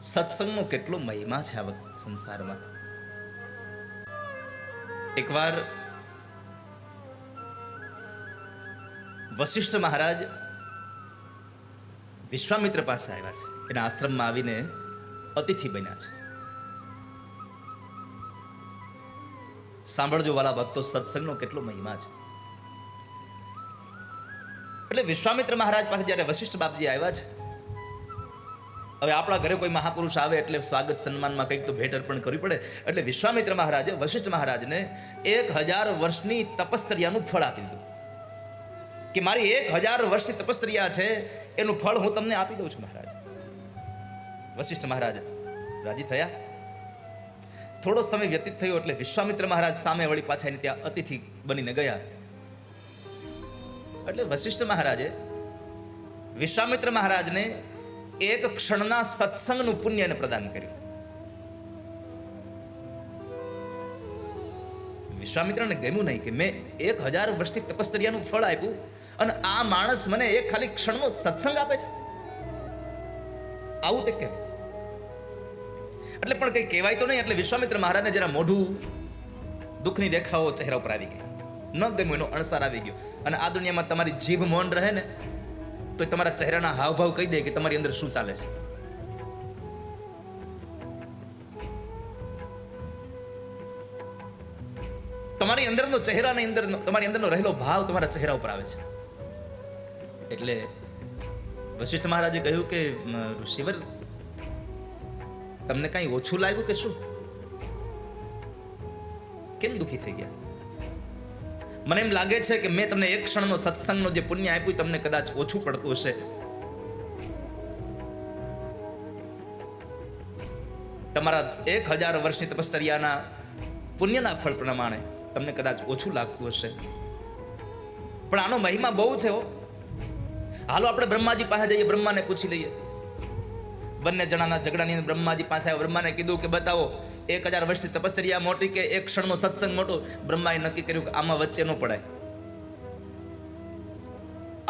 સત્સંગનો કેટલો મહિમા છે આ સંસારમાં. એકવાર વશિષ્ઠ મહારાજ વિશ્વામિત્ર પાસે આવ્યા છે. એના આશ્રમમાં આવીને અતિથિ બન્યા છે. સાંભળજો વાલા ભક્તો, સત્સંગનો કેટલો મહિમા છે. એટલે વિશ્વામિત્ર મહારાજ પાસે જ્યારે વશિષ્ઠ બાપજી આવ્યા છે, હવે આપણા ઘરે કોઈ મહાપુરુષ આવે એટલે સ્વાગત સન્માનમાં કંઈક તો ભેટ અર્પણ કરવી પડે. એટલે વિશ્વામિત્ર મહારાજે વશિષ્ઠ મહારાજને 1000 વર્ષની તપશ્ચર્યાનું ફળ આપી દીધું કે મારી 1000 વર્ષની તપશ્ચર્યા છે, એનું ફળ હું તમને આપી દઉં છું મહારાજ. વશિષ્ઠ મહારાજ રાજી થયા. થોડો સમય વ્યતીત થયો એટલે વિશ્વામિત્ર મહારાજ સામે વળી પાછા એને ત્યાં અતિથિ બનીને ગયા. એટલે વશિષ્ઠ મહારાજે વિશ્વામિત્ર મહારાજને એક ક્ષણના સત્સંગનું પુણ્ય એને પ્રદાન કર્યું. વિશ્વામિત્રને ગમ્યું નહીં કે મેં 1000 વર્ષની તપશ્ચર્યાનું ફળ આપ્યું અને આ માણસ મને એક ખાલી ક્ષણનો સત્સંગ આપે છે. આવું તે કેમ? એટલે પણ કઈ કહેવાય તો નહીં. એટલે વિશ્વામિત્ર મહારાજને જરા મોઢું દુઃખની રેખાઓ ચહેરા ઉપર આવી ગઈ. ન ગમ્યું, એનો અણસાર આવી ગયો. અને આ દુનિયામાં તમારી જીભ મૌન રહે ને તો તમારા ચહેરાના હાવભાવ કહી દે કે તમારી અંદર શું ચાલે છે. તમારી અંદરનો ચહેરાની અંદર તમારી અંદરનો રહેલો ભાવ તમારા ચહેરા ઉપર આવે છે. એટલે વશિષ્ઠ મહારાજે કહ્યું કે ઋષિવર, તમને કઈ ઓછું લાગ્યું કે શું? કેમ દુઃખી થઈ ગયા? મને એમ લાગે છે કે મેં તમને એક ક્ષણનો સત્સંગનો જે પુણ્ય આપ્યું તમને કદાચ ઓછું પડતું હશે. તમારા 1000 વર્ષની તપશ્ચર્યાના પુણ્યના ફળ પ્રમાણે તમને કદાચ ઓછું લાગતું હશે, પણ આનો મહિમા બહુ છે. હાલો આપણે બ્રહ્માજી પાસે જઈએ, બ્રહ્માને પૂછી લઈએ. બંને જણાના ઝઘડાની બ્રહ્માજી પાસે આવ્યા. બ્રહ્માને કીધું કે બતાવો 1000 વર્ષની તપશ્ચર્યા મોટી કે એક ક્ષણનો સત્સંગ મોટો? બ્રહ્માએ નક્કી કર્યું કે આમાં વચ્ચે ન પડાય.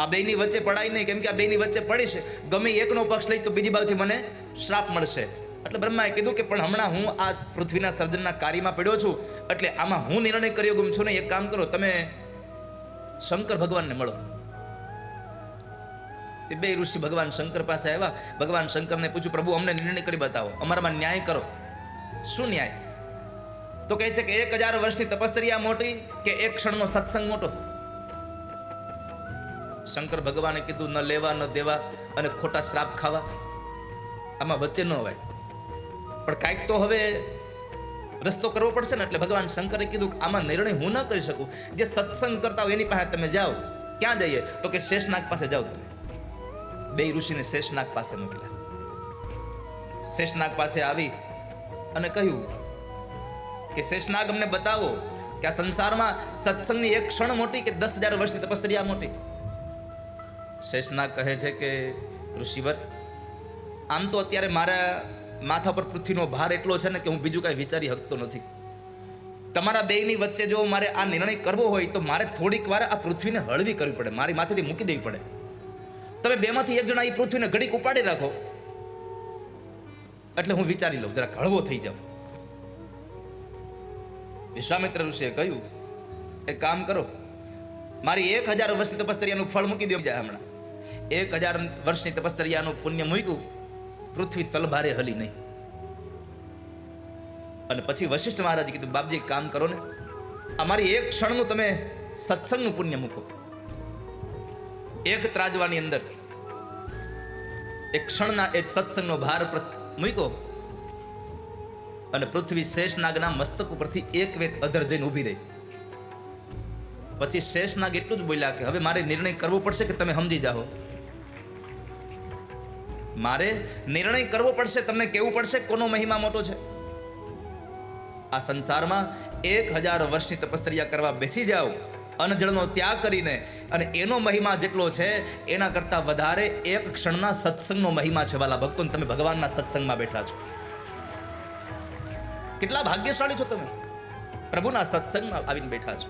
આ બેની વચ્ચે પડાય નહીં, કેમ કે આ બેની વચ્ચે પડી છે, ગમે એકનો પક્ષ લઈ તો બીજી બાજુથી મને શ્રાપ મળશે. એટલે બ્રહ્માએ કીધું કે પણ હમણાં હું આ પૃથ્વીના સર્જનના કાર્યમાં પડ્યો છું, એટલે આમાં હું નિર્ણય કર્યો ગુમ છું ને. એક કામ કરો, તમે શંકર ભગવાનને મળો. તે બે ઋષિ ભગવાન શંકર પાસે આવ્યા. ભગવાન શંકરને પૂછ્યું, પ્રભુ અમને નિર્ણય કરી બતાવો, અમારામાં ન્યાય કરો. શું ન્યાય? તો કહે છે કે 1000 વર્ષની તપશ્ચર્યા મોટી કે એક ક્ષણનો સત્સંગ મોટો? શંકર ભગવાને કીધું, ન લેવા ન દેવા અને ખોટા શ્રાપ ખાવા, આમાં વચ્ચે ન હોય. પણ કાંઈક તો હવે રસ્તો કરવો પડશે ને. એટલે ભગવાન શંકરે કીધું કે આમાં નિર્ણય હું ન કરી શકું. જે સત્સંગ કરતા હોય એની પાસે તમે જાઓ. ક્યાં જઈએ? તો કે શેષનાગ પાસે જાઓ. તમે બે ઋષિને શેષનાગ પાસે મોકલ્યા. શેષનાગ પાસે આવી અને કહ્યું કે શેષનાગ, અમને બતાવો કે આ સંસારમાં સત્સંગની એક ક્ષણ મોટી કે 10,000 વર્ષની તપશ્ચર્યા મોટી? શેષનાગ કહે છે કે ઋષિવર, આમ તો અત્યારે મારા માથા પર પૃથ્વીનો ભાર એટલો છે ને કે હું બીજું કાંઈ વિચારી શકતો નથી. તમારા બેયની વચ્ચે જો મારે આ નિર્ણય કરવો હોય તો મારે થોડીક વાર આ પૃથ્વીને હળવી કરવી પડે, મારી માથેથી મૂકી દેવી પડે. તમે બેમાંથી એક જણા એ પૃથ્વીને ઘડીક ઉપાડી રાખો એટલે હું વિચારી લઉં, જરા હળવો થઈ જાઉં. વિશ્વામિત્ર ઋષિએ કહ્યું, એક કામ કરો, મારી 1000 વર્ષની તપશ્ચર્યાનું ફળ મૂકી દો. હમણાં 1000 વર્ષની તપશ્ચર્યાનું પુણ્ય મૂક્યું, પૃથ્વી તલભારે હલી નહીં. અને પછી વશિષ્ઠ મહારાજે કીધું, બાપજી એક કામ કરો ને, અમારી એક ક્ષણનું તમે સત્સંગનું પુણ્ય મૂકો. એક ત્રાજવાની અંદર એક ક્ષણના એક સત્સંગનો ભાર મૂક્યો અને પૃથ્વી શેષનાગના મસ્તક ઉપરથી એક વેત અધર જઈને ઊભી રહી. પછી શેષનાગ એટલું જ બોલ્યા કે હવે મારે નિર્ણય કરવો પડશે કે તમે સમજી જાઓ. મારે નિર્ણય કરવો પડશે, તમને કહેવું પડશે કોનો મહિમા મોટો છે. આ સંસારમાં 1000 વર્ષની તપશ્ચર્યા કરવા બેસી જાઓ, અનજળનો ત્યાગ કરીને, અને એનો મહિમા જેટલો છે એના કરતા વધારે એક ક્ષણના સત્સંગનો મહિમા છે. વાલા ભક્તો, તમે ભગવાનના સત્સંગમાં બેઠા છો. કેટલા ભાગ્યશાળી છો તમે, પ્રભુના સત્સંગમાં આવીને બેઠા છો.